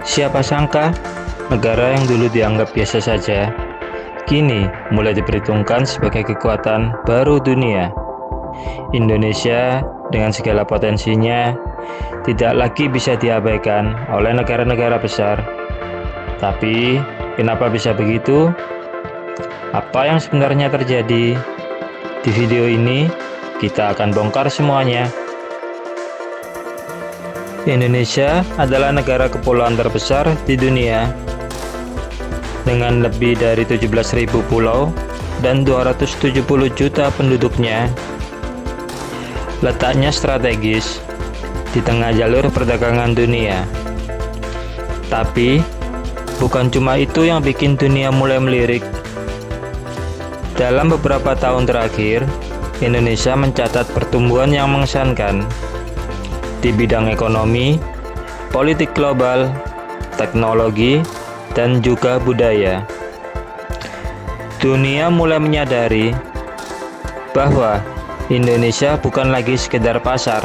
Siapa sangka, negara yang dulu dianggap biasa saja, kini mulai diperhitungkan sebagai kekuatan baru dunia. Indonesia dengan segala potensinya tidak lagi bisa diabaikan oleh negara-negara besar. Tapi, kenapa bisa begitu? Apa yang sebenarnya terjadi? Di video ini, kita akan bongkar semuanya. Indonesia adalah negara kepulauan terbesar di dunia dengan lebih dari 17.000 pulau dan 270 juta penduduknya. Letaknya strategis di tengah jalur perdagangan dunia. Tapi, bukan cuma itu yang bikin dunia mulai melirik. Dalam beberapa tahun terakhir, Indonesia mencatat pertumbuhan yang mengesankan di bidang ekonomi, politik global, teknologi, dan juga budaya. Dunia mulai menyadari bahwa Indonesia bukan lagi sekedar pasar,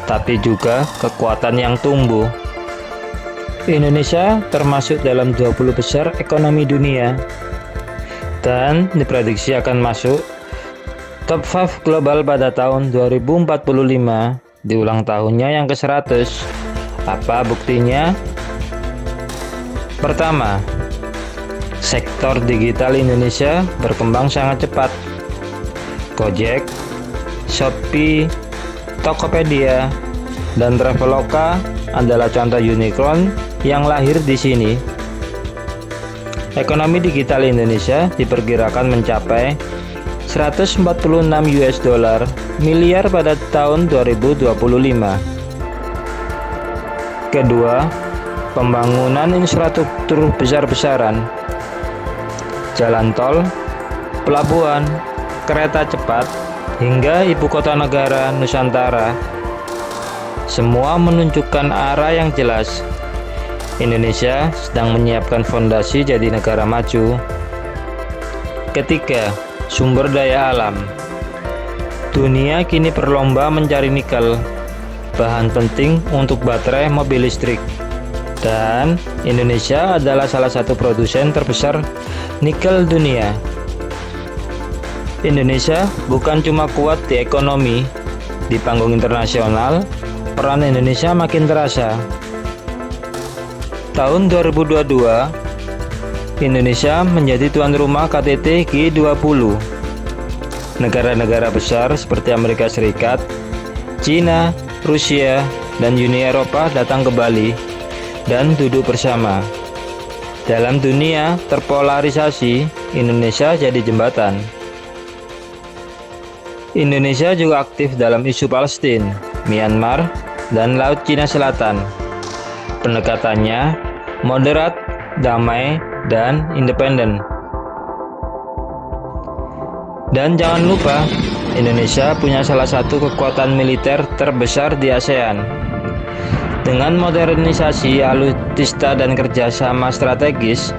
tapi juga kekuatan yang tumbuh. Indonesia termasuk dalam 20 besar ekonomi dunia dan diprediksi akan masuk top 5 global pada tahun 2045 di ulang tahunnya yang ke-100. Apa buktinya? Pertama, sektor digital Indonesia berkembang sangat cepat. Gojek, Shopee, Tokopedia, dan Traveloka adalah contoh unicorn yang lahir di sini. Ekonomi digital Indonesia diperkirakan mencapai 146 US dollar miliar pada tahun 2025. Kedua, pembangunan infrastruktur besar-besaran. Jalan tol, pelabuhan, kereta cepat, hingga ibu kota negara Nusantara. Semua menunjukkan arah yang jelas. Indonesia sedang menyiapkan fondasi jadi negara maju. Ketiga, sumber daya alam. Dunia kini berlomba mencari nikel, bahan penting untuk baterai mobil listrik. Dan Indonesia adalah salah satu produsen terbesar nikel dunia. Indonesia bukan cuma kuat di ekonomi, di panggung internasional, peran Indonesia makin terasa. Tahun 2022, Indonesia menjadi tuan rumah KTT G20. Negara-negara besar seperti Amerika Serikat, China, Rusia, dan Uni Eropa datang ke Bali dan duduk bersama. Dalam dunia terpolarisasi, Indonesia jadi jembatan. Indonesia juga aktif dalam isu Palestina, Myanmar, dan Laut Cina Selatan. Pendekatannya moderat, damai, dan independen. Dan jangan lupa, Indonesia punya salah satu kekuatan militer terbesar di ASEAN. Dengan modernisasi alutsista dan kerjasama strategis,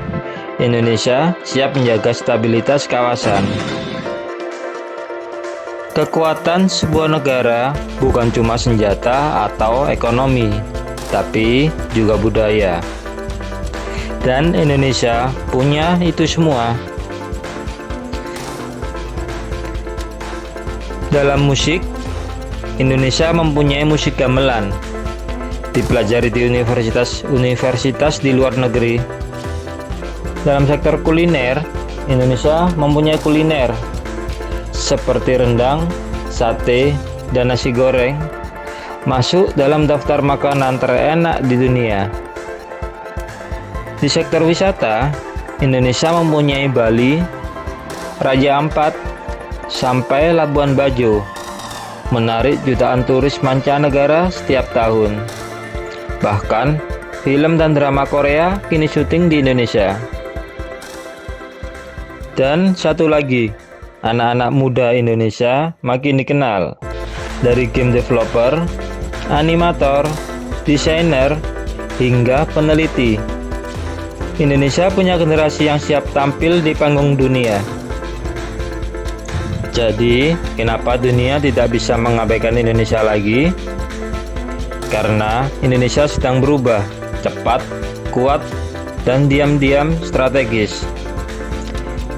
Indonesia siap menjaga stabilitas kawasan. Kekuatan sebuah negara bukan cuma senjata atau ekonomi, tapi juga budaya. Dan Indonesia punya itu semua. Dalam musik, Indonesia mempunyai musik gamelan, dipelajari di universitas di luar negeri. Dalam sektor kuliner, Indonesia mempunyai kuliner seperti rendang, sate, dan nasi goreng, masuk dalam daftar makanan terenak di dunia. Di sektor wisata, Indonesia mempunyai Bali, Raja Ampat, sampai Labuan Bajo, menarik jutaan turis mancanegara setiap tahun. Bahkan, film dan drama Korea kini syuting di Indonesia. Dan satu lagi, anak-anak muda Indonesia makin dikenal, dari game developer, animator, desainer, hingga peneliti. Indonesia punya generasi yang siap tampil di panggung dunia. Jadi, kenapa dunia tidak bisa mengabaikan Indonesia lagi? Karena Indonesia sedang berubah cepat, kuat, dan diam-diam strategis.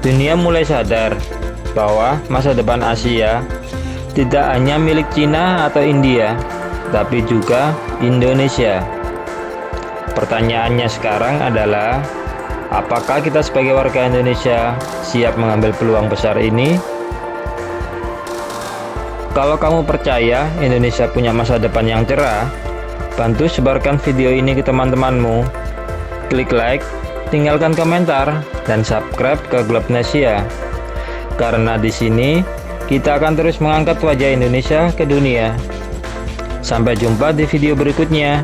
Dunia mulai sadar bahwa masa depan Asia tidak hanya milik Cina atau India, tapi juga Indonesia. Pertanyaannya sekarang adalah, apakah kita sebagai warga Indonesia siap mengambil peluang besar ini? Kalau kamu percaya Indonesia punya masa depan yang cerah, bantu sebarkan video ini ke teman-temanmu. Klik like, tinggalkan komentar, dan subscribe ke Globnesia. Karena di sini kita akan terus mengangkat wajah Indonesia ke dunia. Sampai jumpa di video berikutnya.